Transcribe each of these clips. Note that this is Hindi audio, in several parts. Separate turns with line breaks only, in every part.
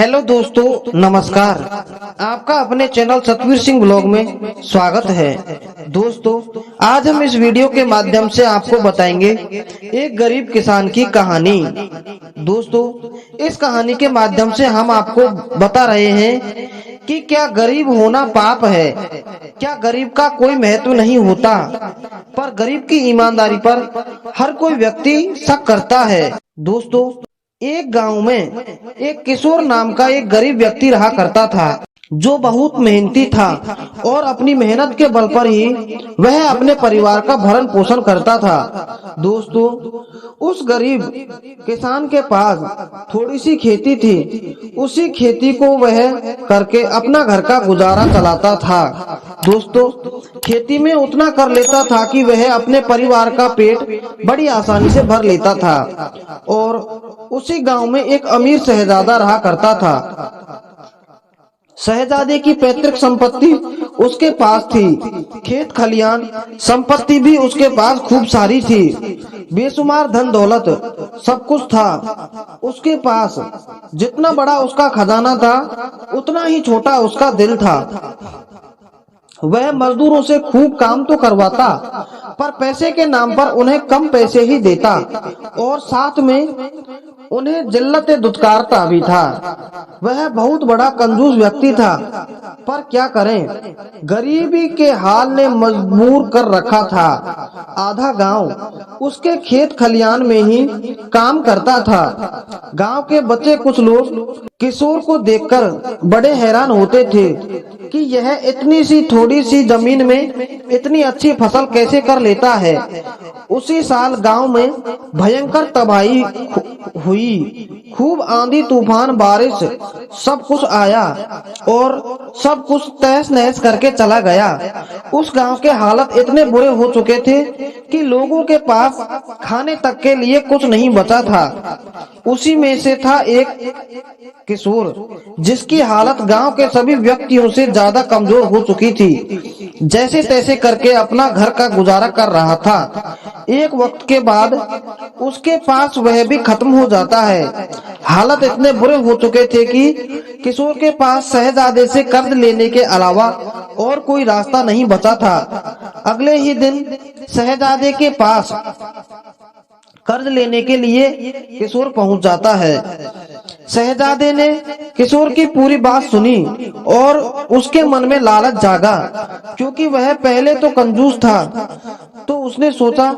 हेलो दोस्तों, नमस्कार। आपका अपने चैनल सतवीर सिंह ब्लॉग में स्वागत है। दोस्तों, आज हम इस वीडियो के माध्यम से आपको बताएंगे एक गरीब किसान की कहानी। दोस्तों, इस कहानी के माध्यम से हम आपको बता रहे हैं कि क्या गरीब होना पाप है, क्या गरीब का कोई महत्व नहीं होता, पर गरीब की ईमानदारी पर हर कोई व्यक्ति शक करता है। दोस्तों, एक गांव में एक किशोर नाम का एक गरीब व्यक्ति रहा करता था, जो बहुत मेहनती था और अपनी मेहनत के बल पर ही वह अपने परिवार का भरण पोषण करता था। दोस्तों, उस गरीब किसान के पास थोड़ी सी खेती थी। उसी खेती को वह करके अपना घर का गुजारा चलाता था। दोस्तों, खेती में उतना कर लेता था कि वह अपने परिवार का पेट बड़ी आसानी से भर लेता था। और उसी गांव में एक अमीर शहजादा रहा करता था। शहजादे की पैतृक संपत्ति उसके पास थी, खेत खलियान संपत्ति भी उसके पास खूब सारी थी, बेशुमार धन दौलत सब कुछ था उसके पास। जितना बड़ा उसका खजाना था, उतना ही छोटा उसका दिल था। वह मजदूरों से खूब काम तो करवाता, पर पैसे के नाम पर उन्हें कम पैसे ही देता और साथ में उन्हें जिल्लतें दुत्कारता भी था। वह बहुत बड़ा कंजूस व्यक्ति था, पर क्या करें, गरीबी के हाल ने मजबूर कर रखा था। आधा गांव उसके खेत खलियान में ही काम करता था। गांव के बच्चे कुछ लोग किशोर को देखकर बड़े हैरान होते थे कि यह इतनी सी थोड़ी सी जमीन में इतनी अच्छी फसल कैसे कर लेता है। उसी साल गांव में भयंकर तबाही हुई। खूब आंधी तूफान बारिश सब कुछ आया और सब कुछ तहस नहस करके चला गया। उस गांव के हालत इतने बुरे हो चुके थे कि लोगों के पास खाने तक के लिए कुछ नहीं बचा था। उसी में से था एक किशोर, जिसकी हालत गांव के सभी व्यक्तियों से ज्यादा कमजोर हो चुकी थी। जैसे तैसे करके अपना घर का गुजारा कर रहा था। एक वक्त के बाद उसके पास वह भी खत्म हो जाता है। हालत इतने बुरे हो चुके थे कि किशोर के पास शहजादे से कर्ज लेने के अलावा और कोई रास्ता नहीं बचा था। अगले ही दिन शहजादे के पास कर्ज लेने के लिए किशोर पहुंच जाता है। शहजादे ने किशोर की पूरी बात सुनी और उसके मन में लालच जागा। क्योंकि वह पहले तो कंजूस था, तो उसने सोचा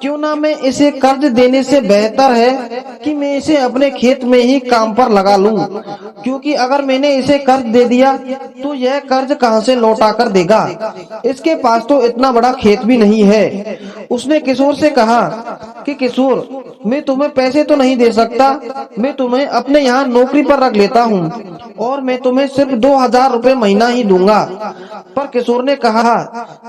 क्यों ना मैं इसे कर्ज देने से बेहतर है कि मैं इसे अपने खेत में ही काम पर लगा लूं। क्योंकि अगर मैंने इसे कर्ज दे दिया तो यह कर्ज कहां से लौटा कर देगा, इसके पास तो इतना बड़ा खेत भी नहीं है। उसने किशोर से कहा कि किशोर, मैं तुम्हें पैसे तो नहीं दे सकता, मैं तुम्हें अपने यहाँ नौकरी पर रख लेता हूँ और मैं तुम्हें सिर्फ 2000 रुपए महीना ही दूंगा। पर किशोर ने कहा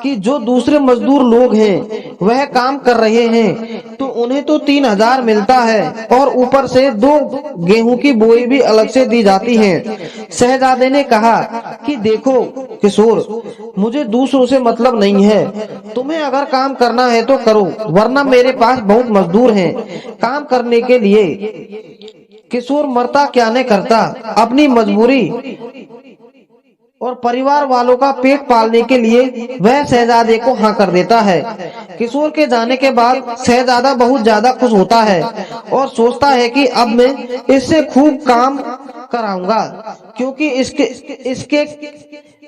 कि जो दूसरे मजदूर लोग हैं वह काम कर रहे हैं तो उन्हें तो 3000 मिलता है और ऊपर से 2 गेहूं की बोई भी अलग से दी जाती है। शहजादे ने कहा कि देखो किशोर, मुझे दूसरों से मतलब नहीं है। तुम्हें अगर काम करना है तो करो, वरना मेरे पास बहुत मजदूर हैं काम करने के लिए। किशोर मरता क्या नहीं करता, अपनी मजबूरी और परिवार वालों का पेट पालने के लिए वह शहजादे को हाँ कर देता है। किशोर के जाने के बाद शहजादा बहुत ज्यादा खुश होता है और सोचता है कि अब मैं इससे खूब काम कराऊंगा, क्योंकि इसके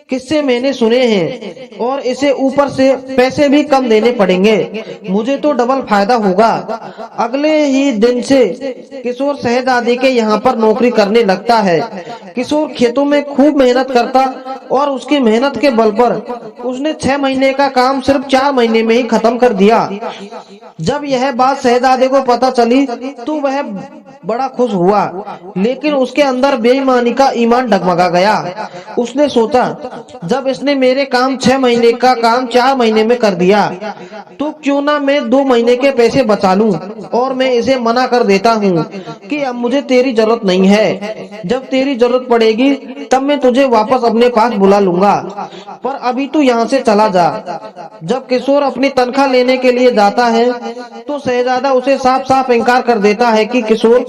किस्से मैंने सुने हैं और इसे ऊपर से पैसे भी कम देने पड़ेंगे, मुझे तो डबल फायदा होगा। अगले ही दिन से किशोर शहजादे के यहाँ पर नौकरी करने लगता है। किशोर खेतों में खूब मेहनत करता और उसकी मेहनत के बल पर उसने 6 महीने का काम सिर्फ 4 महीने में ही खत्म कर दिया। जब यह बात शहजादे को पता चली तो वह बड़ा खुश हुआ, लेकिन उसके अंदर बेईमानी का ईमान डगमगा गया। उसने सोचा जब इसने मेरे काम 6 महीने का काम 4 महीने में कर दिया, तो क्यों ना मैं 2 महीने के पैसे बचा लूं। और मैं इसे मना कर देता हूँ कि अब मुझे तेरी जरूरत नहीं है, जब तेरी जरूरत पड़ेगी तब मैं तुझे वापस अपने पास बुला लूंगा, पर अभी तू यहाँ से चला जा। जब किशोर अपनी तनख्वाह लेने के लिए जाता है तो शहजादा उसे साफ साफ इनकार कर देता है कि किशोर,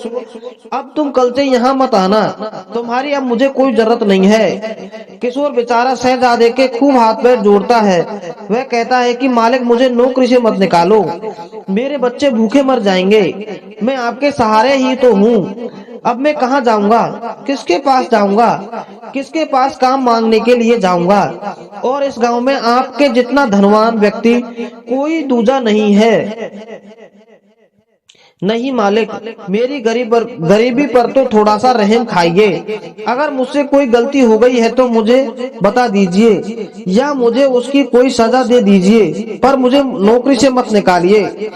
अब तुम कल से यहाँ मत आना, तुम्हारी अब मुझे कोई जरूरत नहीं है। किशोर बेचारा शहजादे के खूब हाथ पैर जोड़ता है। वह कहता है कि मालिक, मुझे नौकरी से मत निकालो, मेरे बच्चे भूखे मर जाएंगे, मैं आपके सहारे ही तो हूँ। अब मैं कहाँ जाऊंगा, किसके पास जाऊंगा, किसके पास काम मांगने के लिए जाऊंगा। और इस गांव में आपके जितना धनवान व्यक्ति कोई दूजा नहीं है। नहीं मालिक, मेरी गरीबी पर तो थोड़ा सा रहम खाइए। अगर मुझसे कोई गलती हो गई है तो मुझे बता दीजिए, या मुझे उसकी कोई सजा दे दीजिए, पर मुझे नौकरी से मत निकालिए।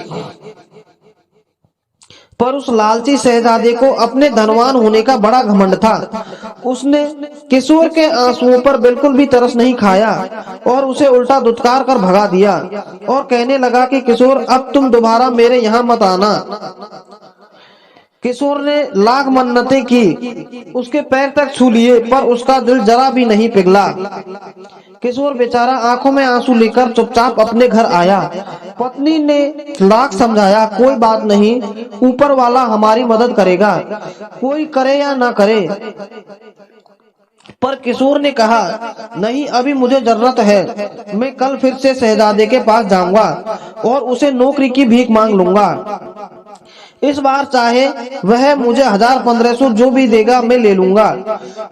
पर उस लालची शहजादे को अपने धनवान होने का बड़ा घमंड था। उसने किशोर के आंसुओं पर बिल्कुल भी तरस नहीं खाया और उसे उल्टा दुत्कार कर भगा दिया और कहने लगा कि किशोर, अब तुम दोबारा मेरे यहाँ मत आना। किशोर ने लाख मन्नतें की, उसके पैर तक छू लिए, पर उसका दिल जरा भी नहीं पिघला। किशोर बेचारा आंखों में आंसू लेकर चुपचाप अपने घर आया। पत्नी ने लाख समझाया, कोई बात नहीं, ऊपर वाला हमारी मदद करेगा, कोई करे या ना करे। पर किशोर ने कहा, नहीं, अभी मुझे जरूरत है, मैं कल फिर से शहजादे के पास जाऊंगा और उसे नौकरी की भीख मांग लूंगा। इस बार चाहे वह मुझे 1000-1500 जो भी देगा मैं ले लूंगा,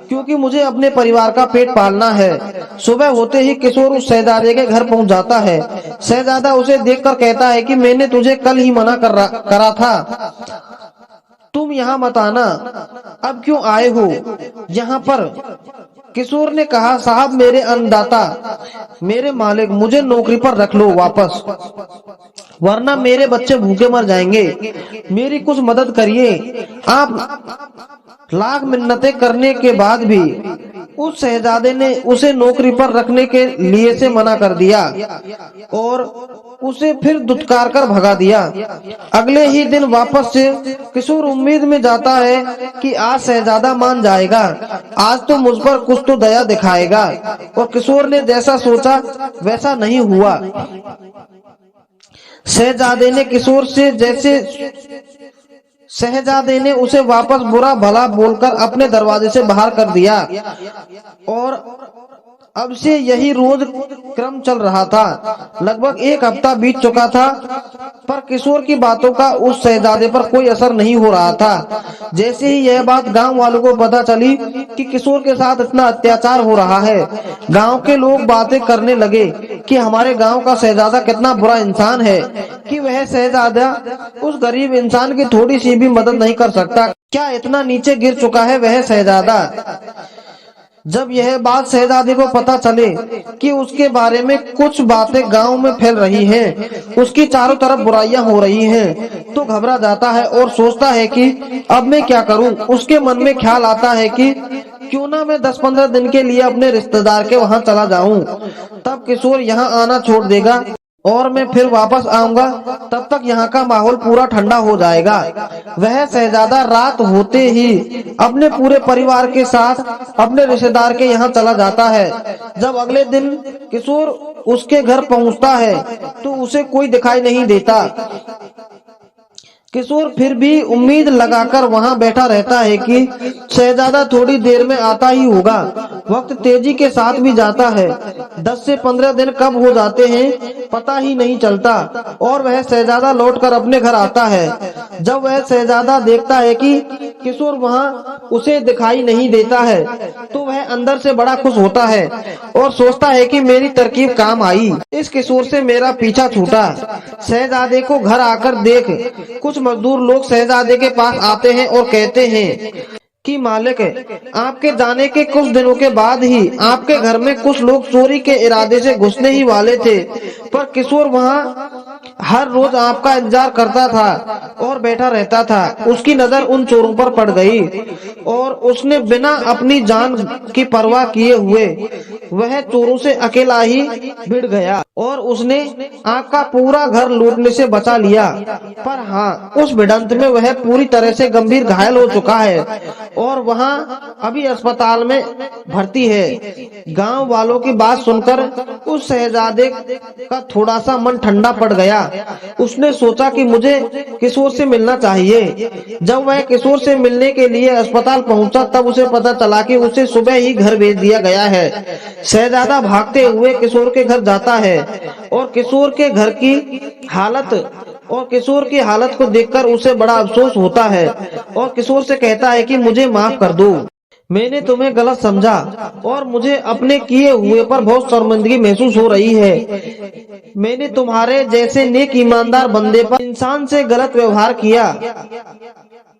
क्योंकि मुझे अपने परिवार का पेट पालना है। सुबह होते ही किशोर उस शहजादे के घर पहुंच जाता है। शहजादा उसे देखकर कहता है कि मैंने तुझे कल ही मना करा था, तुम यहाँ मत आना, अब क्यों आए हो यहाँ पर। किशोर ने कहा, साहब मेरे अन्नदाता, मेरे मालिक, मुझे नौकरी पर रख लो वापस, वरना मेरे बच्चे भूखे मर जाएंगे, मेरी कुछ मदद करिए। आप लाख मिन्नतें करने के बाद भी उस शहजादे ने उसे नौकरी पर रखने के लिए से मना कर दिया और उसे फिर दुत्कार कर भगा दिया। अगले ही दिन वापस से किशोर उम्मीद में जाता है कि आज शहजादा मान जाएगा, आज तो मुझ पर कुछ तो दया दिखाएगा। और किशोर ने जैसा सोचा वैसा नहीं हुआ। शहजादे ने उसे वापस बुरा भला बोलकर अपने दरवाजे से बाहर कर दिया और अब से यही रोज क्रम चल रहा था। लगभग 1 हफ्ता बीत चुका था, पर किशोर की बातों का उस शहजादे पर कोई असर नहीं हो रहा था। जैसे ही यह बात गांव वालों को पता चली कि किशोर के साथ इतना अत्याचार हो रहा है, गांव के लोग बातें करने लगे कि हमारे गांव का शहजादा कितना बुरा इंसान है कि वह शहजादा उस गरीब इंसान की थोड़ी सी भी मदद नहीं कर सकता। क्या इतना नीचे गिर चुका है वह शहजादा। जब यह बात शहजादे को पता चले कि उसके बारे में कुछ बातें गांव में फैल रही हैं, उसकी चारों तरफ बुराइयां हो रही हैं, तो घबरा जाता है और सोचता है कि अब मैं क्या करूं। उसके मन में ख्याल आता है कि क्यों ना मैं 10-15 दिन के लिए अपने रिश्तेदार के वहां चला जाऊं, तब किशोर यहाँ आना छोड़ देगा और मैं फिर वापस आऊंगा, तब तक यहाँ का माहौल पूरा ठंडा हो जाएगा। वह शहजादा रात होते ही अपने पूरे परिवार के साथ अपने रिश्तेदार के यहाँ चला जाता है। जब अगले दिन किशोर उसके घर पहुँचता है तो उसे कोई दिखाई नहीं देता। किशोर फिर भी उम्मीद लगाकर वहां बैठा रहता है कि शहजादा थोड़ी देर में आता ही होगा। वक्त तेजी के साथ भी जाता है, 10 से 15 दिन कब हो जाते हैं पता ही नहीं चलता और वह शहजादा लौटकर अपने घर आता है। जब वह शहजादा देखता है कि किशोर वहां उसे दिखाई नहीं देता है तो वह अंदर से बड़ा खुश होता है और सोचता है कि मेरी तरकीब काम आई, इस किशोर से मेरा पीछा छूटा। शहजादे को घर आकर देख कुछ मजदूर लोग शहजादे के पास आते हैं और कहते हैं कि मालिक, आपके जाने के कुछ दिनों के बाद ही आपके घर में कुछ लोग चोरी के इरादे से घुसने ही वाले थे, पर किशोर वहां हर रोज आपका इंतजार करता था और बैठा रहता था। उसकी नजर उन चोरों पर पड़ गई और उसने बिना अपनी जान की परवाह किए हुए वह चोरों से अकेला ही भिड़ गया और उसने आपका पूरा घर लूटने से बचा लिया। पर हाँ, उस भिड़ंत में वह पूरी तरह से गंभीर घायल हो चुका है और वहाँ अभी अस्पताल में भर्ती है। गांव वालों की बात सुनकर उस शहजादे का थोड़ा सा मन ठंडा पड़ गया। उसने सोचा कि मुझे किशोर से मिलना चाहिए। जब वह किशोर से मिलने के लिए अस्पताल पहुंचा तब उसे पता चला कि उसे सुबह ही घर भेज दिया गया है। शहजादा भागते हुए किशोर के घर जाता है और किशोर की हालत को देखकर उसे बड़ा अफसोस होता है और किशोर से कहता है कि मुझे माफ कर दो, मैंने तुम्हें गलत समझा और मुझे अपने किए हुए पर बहुत शर्मिंदगी महसूस हो रही है। मैंने तुम्हारे जैसे नेक ईमानदार बंदे पर इंसान से गलत व्यवहार किया,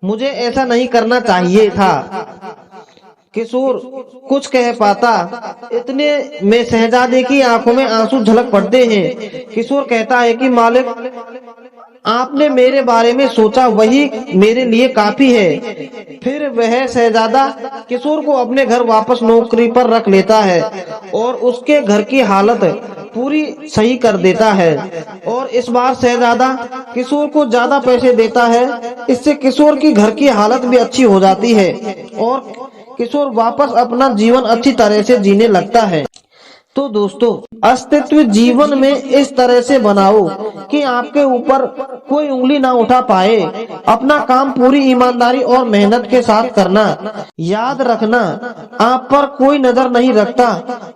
मुझे ऐसा नहीं करना चाहिए था। किशोर कुछ कह पाता, इतने में शहजादे की आंखों में आंसू झलक पड़ते हैं। किशोर कहता है कि मालिक, आपने मेरे बारे में सोचा, वही मेरे लिए काफी है। फिर वह शहजादा किशोर को अपने घर वापस नौकरी पर रख लेता है और उसके घर की हालत पूरी सही कर देता है और इस बार शहजादा किशोर को ज्यादा पैसे देता है। इससे किशोर की घर की हालत भी अच्छी हो जाती है और किशोर वापस अपना जीवन अच्छी तरह से जीने लगता है। तो दोस्तों, अस्तित्व जीवन में इस तरह से बनाओ कि आपके ऊपर कोई उंगली ना उठा पाए। अपना काम पूरी ईमानदारी और मेहनत के साथ करना। याद रखना, आप पर कोई नजर नहीं रखता,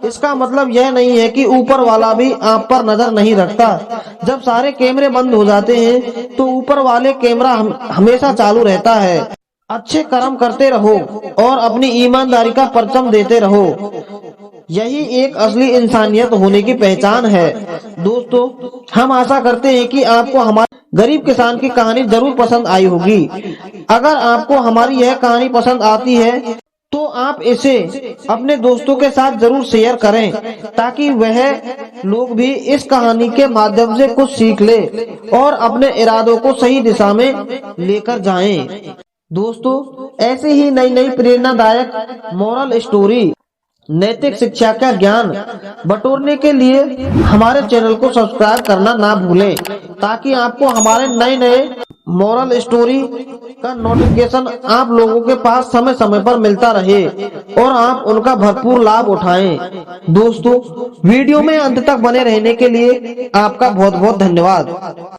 इसका मतलब यह नहीं है कि ऊपर वाला भी आप पर नजर नहीं रखता। जब सारे कैमरे बंद हो जाते हैं तो ऊपर वाले कैमरा हमेशा चालू रहता है। अच्छे कर्म करते रहो और अपनी ईमानदारी का परचम देते रहो, यही एक असली इंसानियत होने की पहचान है। दोस्तों, हम आशा करते हैं कि आपको हमारे गरीब किसान की कहानी जरूर पसंद आई होगी। अगर आपको हमारी यह कहानी पसंद आती है तो आप इसे अपने दोस्तों के साथ जरूर शेयर करें ताकि वह लोग भी इस कहानी के माध्यम से कुछ सीख ले और अपने इरादों को सही दिशा में लेकर जाएं। दोस्तों, ऐसे ही नई नई प्रेरणादायक मोरल स्टोरी, नैतिक शिक्षा का ज्ञान बटोरने के लिए हमारे चैनल को सब्सक्राइब करना ना भूलें ताकि आपको हमारे नए नए मोरल स्टोरी का नोटिफिकेशन आप लोगों के पास समय समय पर मिलता रहे और आप उनका भरपूर लाभ उठाएं। दोस्तों, वीडियो में अंत तक बने रहने के लिए आपका बहुत बहुत धन्यवाद।